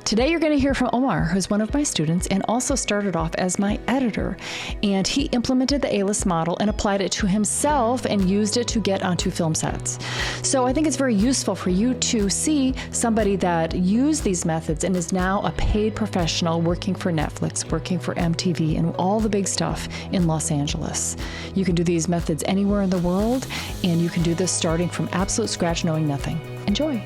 Today you're going to hear from Omar, who's one of my students and also started off as my editor. And he implemented the A-list model and applied it to himself and used it to get onto film sets. So I think it's very useful for you to see somebody that used these methods and is now a paid professional working for Netflix, working for MTV, and all the big stuff in Los Angeles. You can do these methods anywhere in the world, and you can do this starting from absolute scratch, knowing nothing. Enjoy.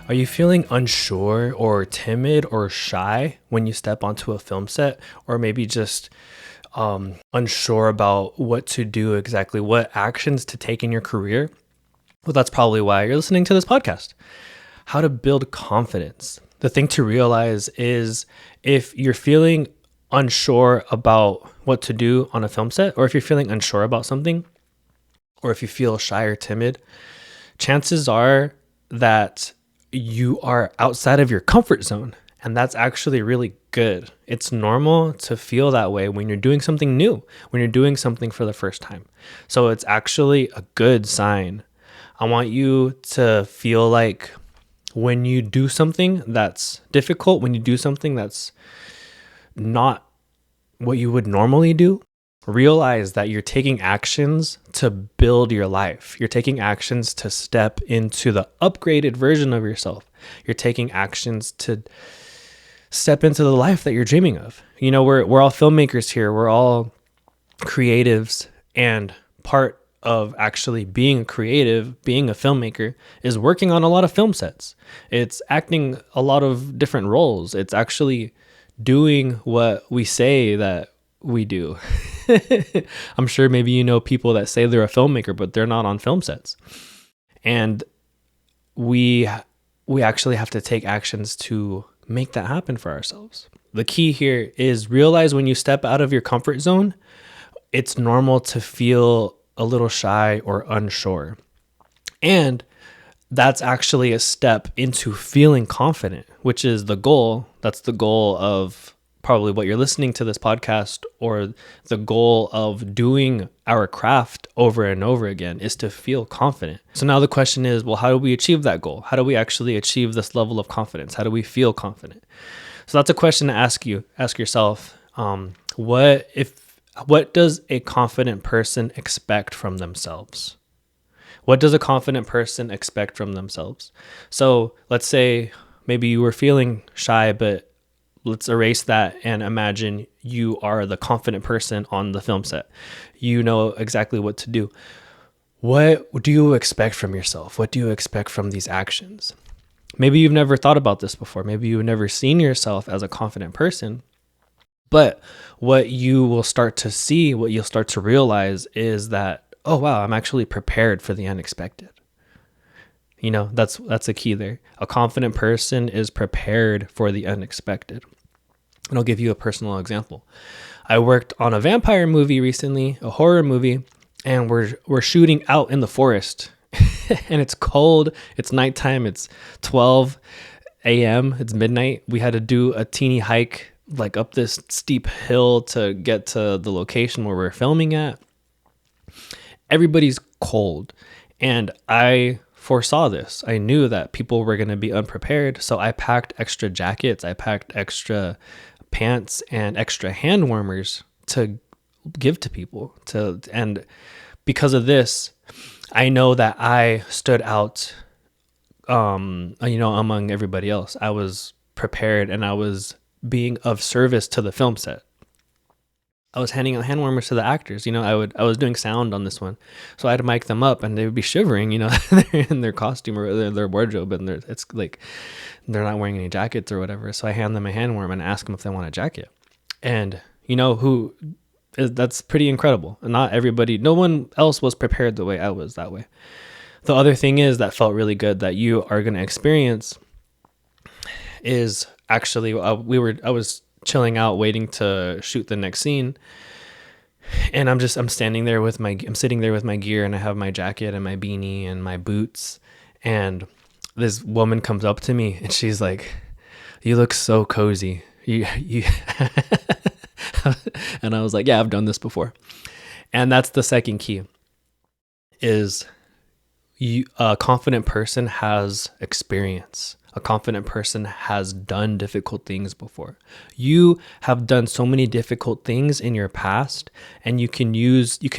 Are you feeling unsure or timid or shy when you step onto a film set, or maybe just unsure about what to do exactly, what actions to take in your career? Well, that's probably why you're listening to this podcast. How to build confidence. The thing to realize is if you're feeling unsure about what to do on a film set, or if you're feeling unsure about something, or if you feel shy or timid, chances are that you are outside of your comfort zone. And that's actually really good. It's normal to feel that way when you're doing something new, when you're doing something for the first time. So it's actually a good sign. I want you to feel like when you do something that's difficult, when you do something that's not what you would normally do, realize that you're taking actions to build your life. You're taking actions to step into the upgraded version of yourself. You're taking actions to step into the life that you're dreaming of. You know, we're all filmmakers here. We're all creatives, and part of actually being a creative, being a filmmaker, is working on a lot of film sets. It's acting a lot of different roles. It's actually doing what we say that we do. I'm sure maybe you know people that say they're a filmmaker, but they're not on film sets. And we actually have to take actions to make that happen for ourselves. The key here is realize when you step out of your comfort zone, it's normal to feel a little shy or unsure. And that's actually a step into feeling confident, which is the goal. That's the goal of probably what you're listening to this podcast, or the goal of doing our craft over and over again, is to feel confident. So now the question is, well, how do we achieve that goal? How do we actually achieve this level of confidence? How do we feel confident? So that's a question to ask yourself. What does a confident person expect from themselves? What does a confident person expect from themselves? So let's say maybe you were feeling shy, but let's erase that and imagine you are the confident person on the film set. You know exactly what to do. What do you expect from yourself? What do you expect from these actions? Maybe you've never thought about this before. Maybe you've never seen yourself as a confident person. But what you will start to see, what you'll start to realize is that, oh, wow, I'm actually prepared for the unexpected. You know, that's a key there. A confident person is prepared for the unexpected. And I'll give you a personal example. I worked on a vampire movie recently, a horror movie, and we're shooting out in the forest. And it's cold, it's nighttime, it's 12 a.m., it's midnight. We had to do a teeny hike like up this steep hill to get to the location where we're filming at. Everybody's cold, and I foresaw this. I knew that people were going to be unprepared, so I packed extra jackets, I packed extra pants and extra hand warmers to give to people. And because of this, I know that I stood out, among everybody else. I was prepared, and I was being of service to the film set. I was handing out hand warmers to the actors. You know, I was doing sound on this one, so I had to mic them up, and they would be shivering. You know, they're in their costume or their wardrobe, and it's like they're not wearing any jackets or whatever. So I hand them a hand warmer and ask them if they want a jacket. And you know that's pretty incredible. Not everybody, no one else was prepared the way I was that way. The other thing is that felt really good that you are going to experience is actually I was chilling out waiting to shoot the next scene, and I'm sitting there with my gear, and I have my jacket and my beanie and my boots, and this woman comes up to me and she's like, "You look so cozy." You And I was like, "Yeah, I've done this before." And that's the second key is, A confident person has experience. A confident person has done difficult things before. You have done so many difficult things in your past, and you can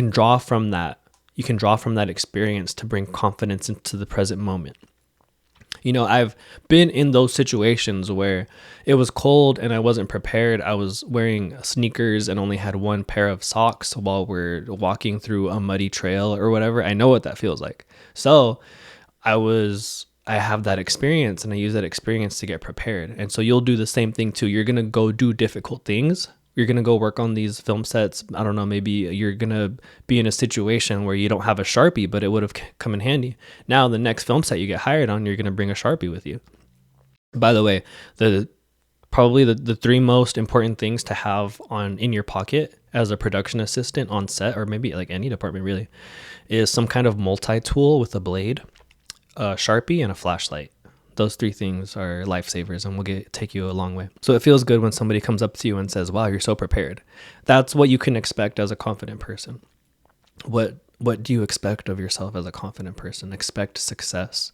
draw from that. You can draw from that experience to bring confidence into the present moment. I've been in those situations where it was cold and I wasn't prepared. I was wearing sneakers and only had one pair of socks while we're walking through a muddy trail or whatever. I know what that feels like. So I have that experience, and I use that experience to get prepared. And so you'll do the same thing too. You're going to go do difficult things. You're going to go work on these film sets. I don't know, maybe you're going to be in a situation where you don't have a Sharpie, but it would have come in handy. Now, the next film set you get hired on, you're going to bring a Sharpie with you. By the way, probably the three most important things to have in your pocket as a production assistant on set, or maybe like any department really, is some kind of multi-tool with a blade, a Sharpie, and a flashlight. Those three things are lifesavers and will take you a long way. So it feels good when somebody comes up to you and says, wow, you're so prepared. That's what you can expect as a confident person. What do you expect of yourself as a confident person? Expect success.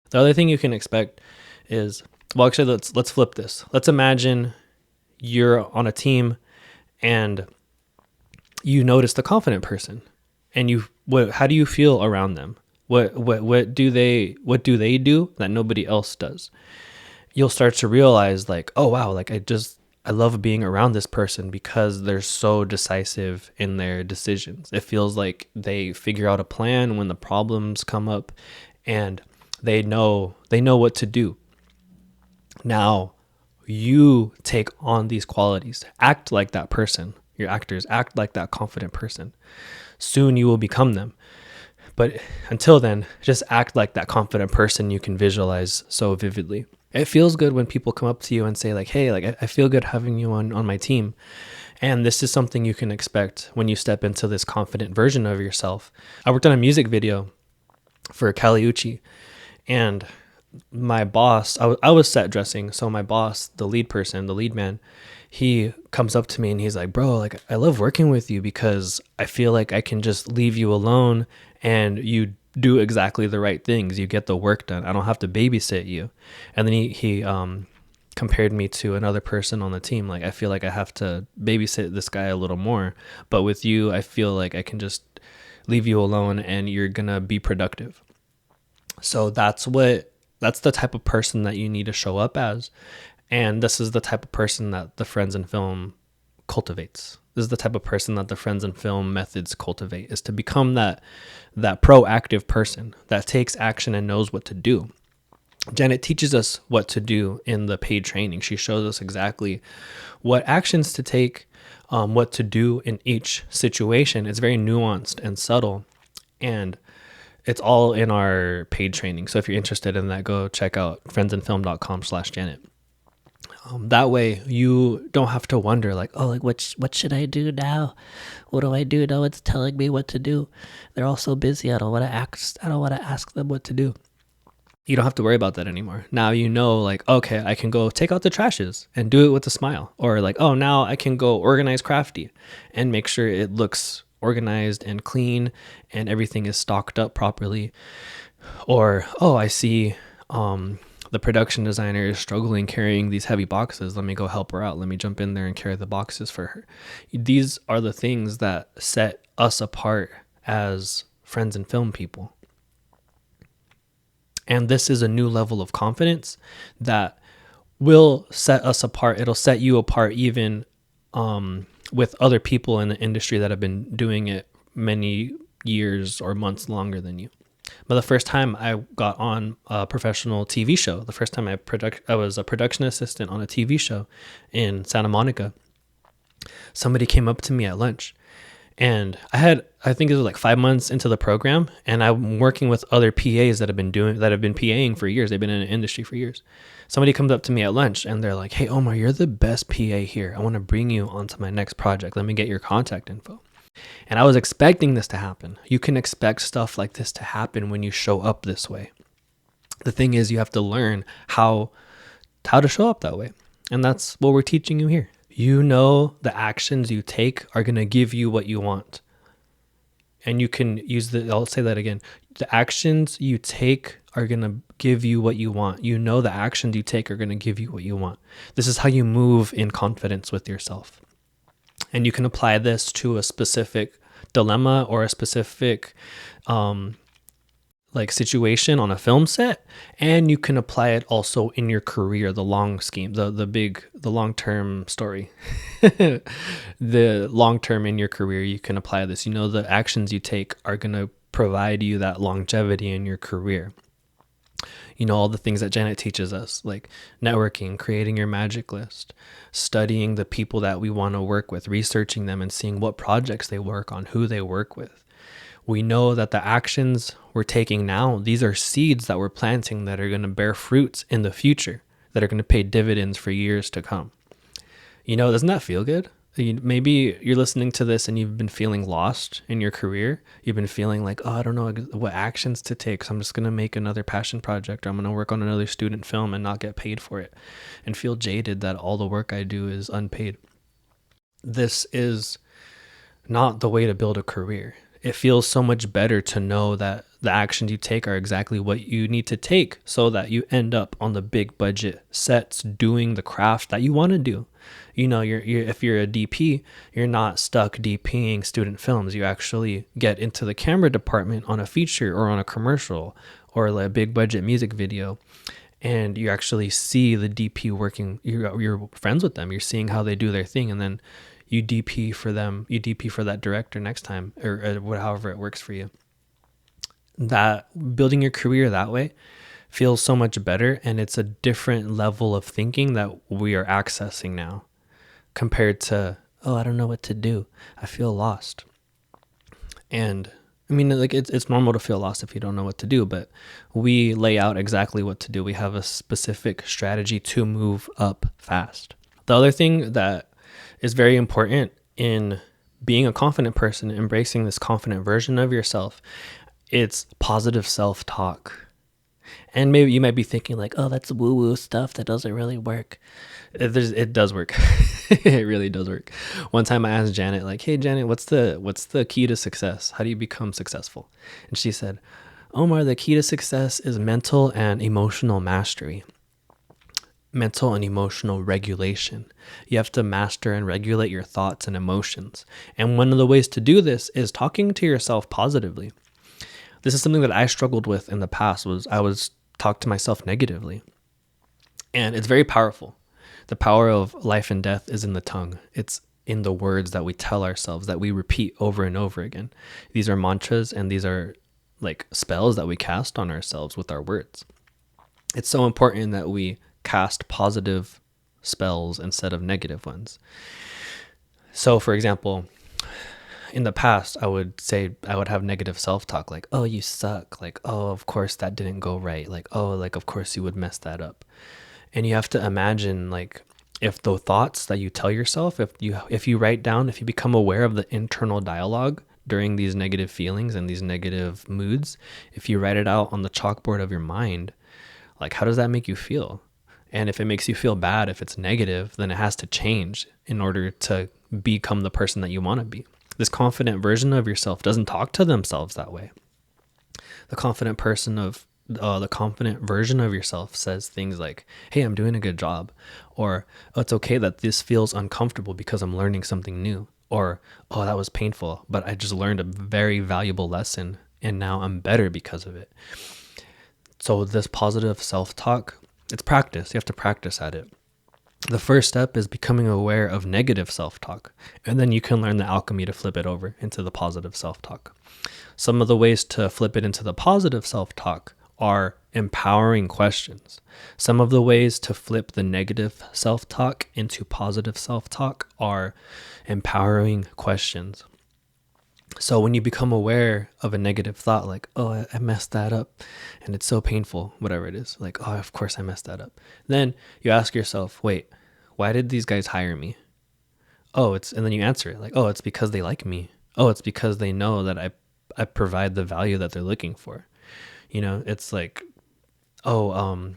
The other thing you can expect is, well, actually, let's flip this. Let's imagine you're on a team and you notice the confident person, and how do you feel around them? What do they do that nobody else does? You'll start to realize like, oh wow, like I love being around this person because they're so decisive in their decisions. It feels like they figure out a plan when the problems come up, and they know what to do. Now, you take on these qualities. Act like that person. Your actors act like that confident person. Soon you will become them. But until then, just act like that confident person you can visualize so vividly. It feels good when people come up to you and say like, hey, like I feel good having you on my team. And this is something you can expect when you step into this confident version of yourself. I worked on a music video for Caliucci, and my boss, I was set dressing. So my boss, the lead man, he comes up to me and he's like, bro, like I love working with you because I feel like I can just leave you alone and you do exactly the right things. You get the work done. I don't have to babysit you. And then he compared me to another person on the team. Like, I feel like I have to babysit this guy a little more, but with you, I feel like I can just leave you alone and you're going to be productive. So that's the type of person that you need to show up as. And this is the type of person that the Friends in Film cultivates. This is the type of person that the Friends in Film methods cultivate, is to become that proactive person that takes action and knows what to do. Janet teaches us what to do in the paid training. She shows us exactly what actions to take, what to do in each situation. It's very nuanced and subtle, and it's all in our paid training. So if you're interested in that, go check out friendsinfilm.com/Janet. That way you don't have to wonder like, oh, like what should I do now? What do I do? No one's telling me what to do. They're all so busy. I don't want to ask them what to do. You don't have to worry about that anymore. Now you know, like, okay, I can go take out the trashes and do it with a smile. Or like, oh, now I can go organize Crafty and make sure it looks organized and clean and everything is stocked up properly. Or, oh, I see the production designer is struggling carrying these heavy boxes. Let me go help her out. Let me jump in there and carry the boxes for her. These are the things that set us apart as Friends in Film people. And this is a new level of confidence that will set us apart. It'll set you apart even with other people in the industry that have been doing it many years or months longer than you. But the first time I got on a professional TV show, the first time I was a production assistant on a TV show in Santa Monica, somebody came up to me at lunch. And I think it was like 5 months into the program, and I'm working with other PAs that have been PAing for years. They've been in the industry for years. Somebody comes up to me at lunch and they're like, hey, Omar, you're the best PA here. I want to bring you onto my next project. Let me get your contact info. And I was expecting this to happen. You can expect stuff like this to happen when you show up this way. The thing is, you have to learn how to show up that way. And that's what we're teaching you here. You know the actions you take are going to give you what you want. And you can use I'll say that again. The actions you take are going to give you what you want. You know, the actions you take are going to give you what you want. This is how you move in confidence with yourself. And you can apply this to a specific dilemma or a specific like situation on a film set, and you can apply it also in your career, the long scheme, the long-term story. The long term in your career, you can apply this. You know, the actions you take are going to provide you that longevity in your career. You know, all the things that Janet teaches us, like networking, creating your magic list, studying the people that we want to work with, researching them and seeing what projects they work on, who they work with. We know that the actions we're taking now, these are seeds that we're planting that are going to bear fruits in the future, that are going to pay dividends for years to come. You know, doesn't that feel good? Maybe you're listening to this and you've been feeling lost in your career. You've been feeling like, oh, I don't know what actions to take. So I'm just going to make another passion project, or I'm going to work on another student film and not get paid for it, and feel jaded that all the work I do is unpaid. This is not the way to build a career. It feels so much better to know that the actions you take are exactly what you need to take so that you end up on the big budget sets doing the craft that you want to do. You know, if you're a DP, you're not stuck DPing student films. You actually get into the camera department on a feature or on a commercial or like a big budget music video, and you actually see the DP working. You're friends with them. You're seeing how they do their thing, and then you DP for them. You DP for that director next time, or however it works for you. That building your career that way feels so much better, and it's a different level of thinking that we are accessing now compared to, oh, I don't know what to do, I feel lost. And I mean, like, it's normal to feel lost if you don't know what to do, but we lay out exactly what to do. We have a specific strategy to move up fast. The other thing that is very important in being a confident person, embracing this confident version of yourself, it's positive self-talk. And maybe you might be thinking like, oh, that's woo-woo stuff that doesn't really work. It does work. It really does work. One time I asked Janet, like, hey, Janet, what's the key to success? How do you become successful? And she said, Omar, the key to success is mental and emotional mastery. Mental and emotional regulation. You have to master and regulate your thoughts and emotions. And one of the ways to do this is talking to yourself positively. This is something that I struggled with in the past. I was talk to myself negatively. And it's very powerful. The power of life and death is in the tongue. It's in the words that we tell ourselves, that we repeat over and over again. These are mantras, and these are like spells that we cast on ourselves with our words. It's so important that we cast positive spells instead of negative ones. So, for example, in the past, I would have negative self-talk, like, oh, you suck. Like, oh, of course that didn't go right. Like, oh, like, of course you would mess that up. And you have to imagine, like, if the thoughts that you tell yourself, if you write down, if you become aware of the internal dialogue during these negative feelings and these negative moods, if you write it out on the chalkboard of your mind, like, how does that make you feel? And if it makes you feel bad, if it's negative, then it has to change in order to become the person that you want to be. This confident version of yourself doesn't talk to themselves that way. The confident version of yourself says things like, hey, I'm doing a good job. Or, oh, it's okay that this feels uncomfortable because I'm learning something new. Or, oh, that was painful, but I just learned a very valuable lesson and now I'm better because of it. So this positive self-talk, it's practice. You have to practice at it. The first step is becoming aware of negative self-talk, and then you can learn the alchemy to flip it over into the positive self-talk. Some of the ways to flip it into the positive self-talk are empowering questions. Some of the ways to flip the negative self-talk into positive self-talk are empowering questions. So when you become aware of a negative thought, like, oh, I messed that up and it's so painful, whatever it is, like, oh, of course I messed that up. Then you ask yourself, wait, why did these guys hire me? And then you answer it like, oh, it's because they like me. Oh, it's because they know that I provide the value that they're looking for. You know, it's like, you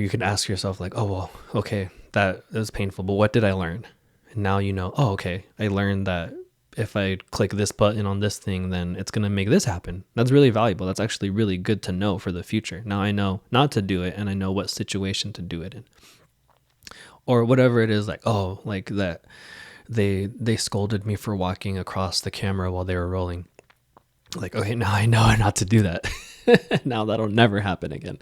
can ask yourself like, oh, well, okay, that is painful, but what did I learn? And now you know, oh, okay, I learned that if I click this button on this thing, then it's going to make this happen. That's really valuable. That's actually really good to know for the future. Now I know not to do it, and I know what situation to do it in. Or whatever it is, like, oh, like that they scolded me for walking across the camera while they were rolling. Like, okay, now I know not to do that. Now that'll never happen again.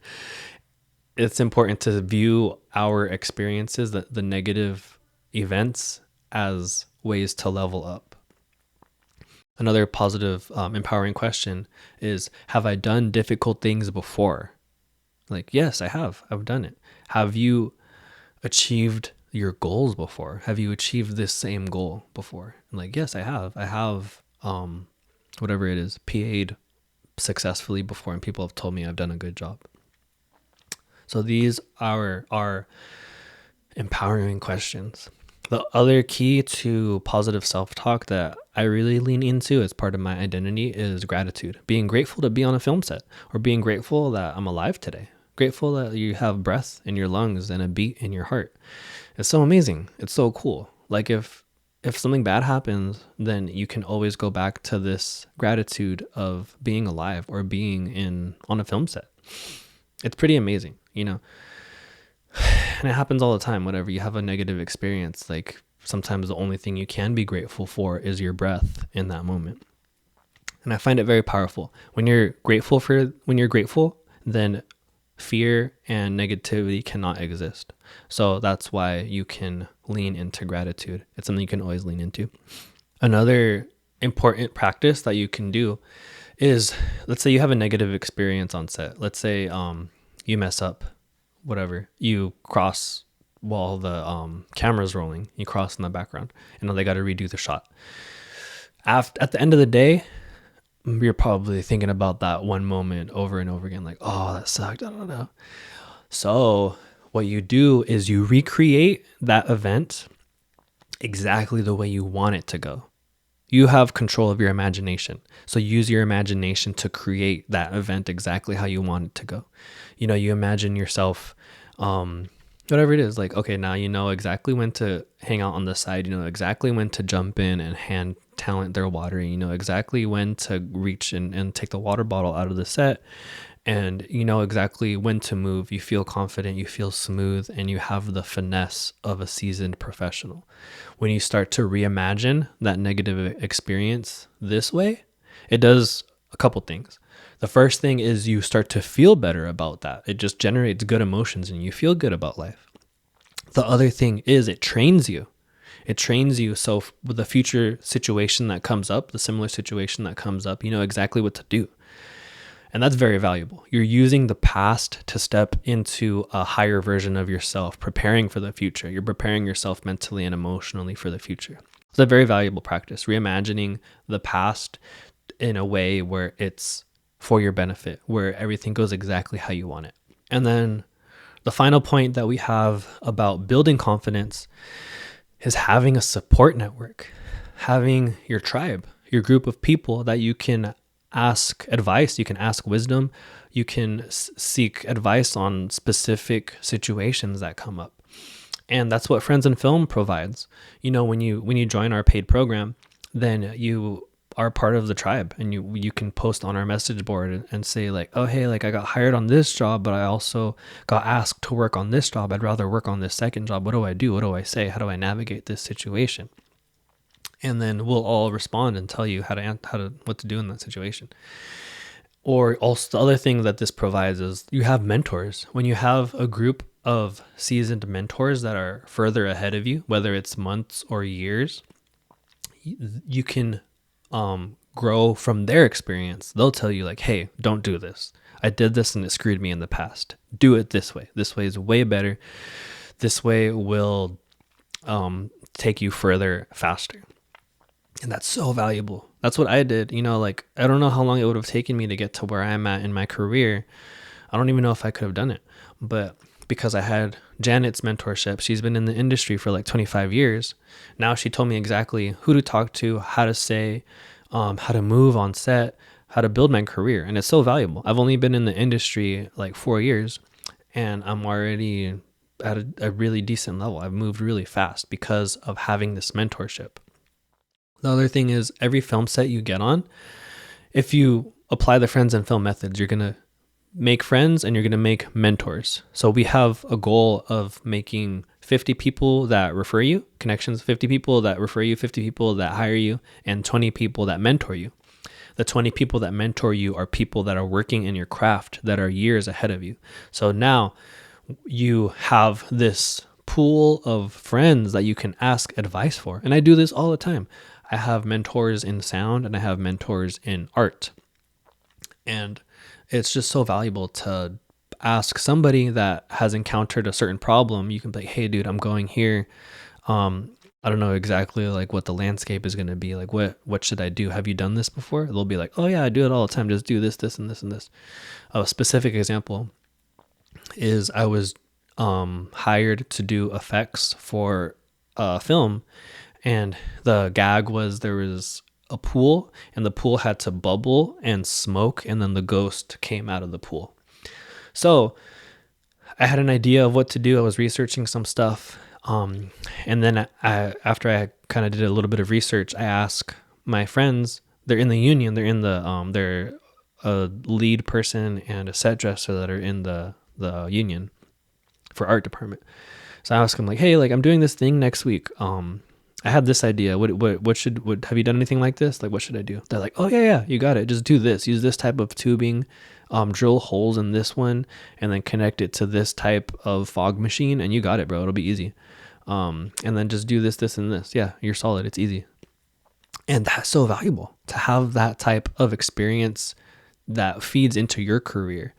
It's important to view our experiences, the negative events, as ways to level up. Another positive, empowering question is, have I done difficult things before? Like, yes, I have. I've done it. Have you achieved your goals before? Have you achieved this same goal before? And like, yes, I have. I have, whatever it is, PA'd successfully before, and people have told me I've done a good job. So these are empowering questions. The other key to positive self-talk that I really lean into as part of my identity is gratitude. Being grateful to be on a film set, or being grateful that I'm alive today. Grateful that you have breath in your lungs and a beat in your heart. It's so amazing. It's so cool. Like if something bad happens, then you can always go back to this gratitude of being alive or being on a film set. It's pretty amazing, you know? And it happens all the time. Whenever you have a negative experience, like sometimes the only thing you can be grateful for is your breath in that moment. And I find it very powerful. When you're grateful, then fear and negativity cannot exist. So that's why you can lean into gratitude. It's something you can always lean into. Another important practice that you can do is, let's say you have a negative experience on set. Let's say you mess up, whatever. You cross while the camera's rolling. You cross in the background, and then they got to redo the shot. At the end of the day, you're probably thinking about that one moment over and over again, like, oh, that sucked. I don't know. So what you do is you recreate that event exactly the way you want it to go. You have control of your imagination. So use your imagination to create that event exactly how you want it to go. You know, you imagine yourself, whatever it is, like, okay, now you know exactly when to hang out on the side. You know exactly when to jump in and hand talent their water. You know exactly when to reach and take the water bottle out of the set. And you know exactly when to move. You feel confident, you feel smooth, and you have the finesse of a seasoned professional. When you start to reimagine that negative experience this way, it does a couple things. The first thing is you start to feel better about that. It just generates good emotions and you feel good about life. The other thing is it trains you. It trains you, so with the future situation that comes up, the similar situation that comes up, you know exactly what to do. And that's very valuable. You're using the past to step into a higher version of yourself, preparing for the future. You're preparing yourself mentally and emotionally for the future. It's a very valuable practice, reimagining the past in a way where it's for your benefit, where everything goes exactly how you want it. And then the final point that we have about building confidence is having a support network, having your tribe, your group of people that you can ask advice, you can ask wisdom, you can seek advice on specific situations that come up. And that's what Friends in Film provides. You know, when you join our paid program, then you are part of the tribe, and you can post on our message board and say like, oh, hey, like I got hired on this job, but I also got asked to work on this job. I'd rather work on this second job. What do I do? What do I say? How do I navigate this situation? And then we'll all respond and tell you what to do in that situation. Or also the other thing that this provides is you have mentors. When you have a group of seasoned mentors that are further ahead of you, whether it's months or years, you can grow from their experience. They'll tell you like, hey, don't do this. I did this and it screwed me in the past. Do it this way. This way is way better. This way will take you further faster. And that's so valuable. That's what I did. You know, like, I don't know how long it would have taken me to get to where I'm at in my career. I don't even know if I could have done it. But because I had Janet's mentorship, she's been in the industry for like 25 years. Now she told me exactly who to talk to, how to say, how to move on set, how to build my career. And it's so valuable. I've only been in the industry like 4 years, and I'm already at a really decent level. I've moved really fast because of having this mentorship. The other thing is every film set you get on, if you apply the friends and film methods, you're going to make friends and you're going to make mentors. So we have a goal of making 50 people that refer you, connections, 50 people that refer you, 50 people that hire you, and 20 people that mentor you. The 20 people that mentor you are people that are working in your craft that are years ahead of you. So now you have this pool of friends that you can ask advice for. And I do this all the time. I have mentors in sound and I have mentors in art. And it's just so valuable to ask somebody that has encountered a certain problem. You can be like, hey dude, I'm going here. I don't know exactly like what the landscape is going to be. Like what should I do? Have you done this before? They'll be like, oh yeah, I do it all the time. Just do this, this, and this, and this. A specific example is I was hired to do effects for a film, and the gag was there was a pool and the pool had to bubble and smoke, and then the ghost came out of the pool. So I had an idea of what to do. I was researching some stuff. And then after I kind of did a little bit of research, I asked my friends, they're in the union, they're a lead person and a set dresser that are in the union for art department. So I asked them like, hey, like I'm doing this thing next week. I had this idea. What have you done anything like this? Like, what should I do? They're like, oh yeah, you got it. Just do this. Use this type of tubing, drill holes in this one, and then connect it to this type of fog machine, and you got it, bro. It'll be easy. And then just do this, this, and this. Yeah, you're solid. It's easy. And that's so valuable to have that type of experience that feeds into your career.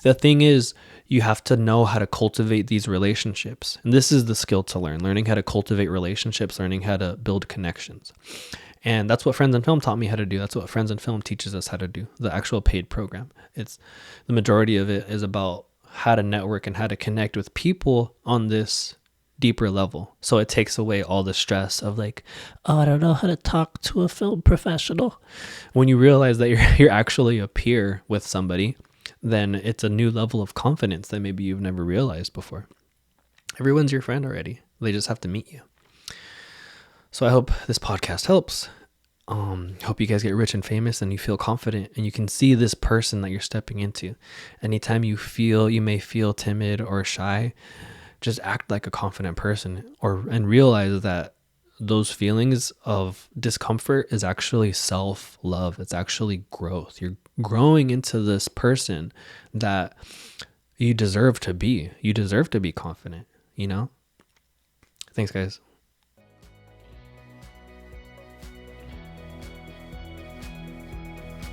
The thing is, you have to know how to cultivate these relationships. And this is the skill to learning how to cultivate relationships, learning how to build connections. And that's what Friends in Film taught me how to do. That's what Friends in Film teaches us how to do, the actual paid program. It's the majority of it is about how to network and how to connect with people on this deeper level. So it takes away all the stress of like, oh, I don't know how to talk to a film professional. When you realize that you're actually a peer with somebody, then it's a new level of confidence that maybe you've never realized before. Everyone's your friend already. They just have to meet you. So I hope this podcast helps. Hope you guys get rich and famous and you feel confident and you can see this person that you're stepping into. Anytime you may feel timid or shy, just act like a confident person and realize that those feelings of discomfort is actually self-love. It's actually growth. You're growing into this person that you deserve to be. You deserve to be confident, you know? Thanks, guys.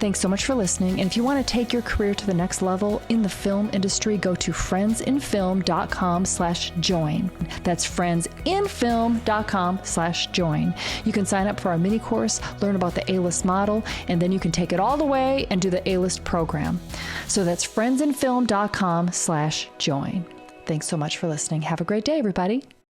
Thanks so much for listening. And if you want to take your career to the next level in the film industry, go to friendsinfilm.com/join. That's friendsinfilm.com/join. You can sign up for our mini course, learn about the A-list model, and then you can take it all the way and do the A-list program. So that's friendsinfilm.com/join. Thanks so much for listening. Have a great day, everybody.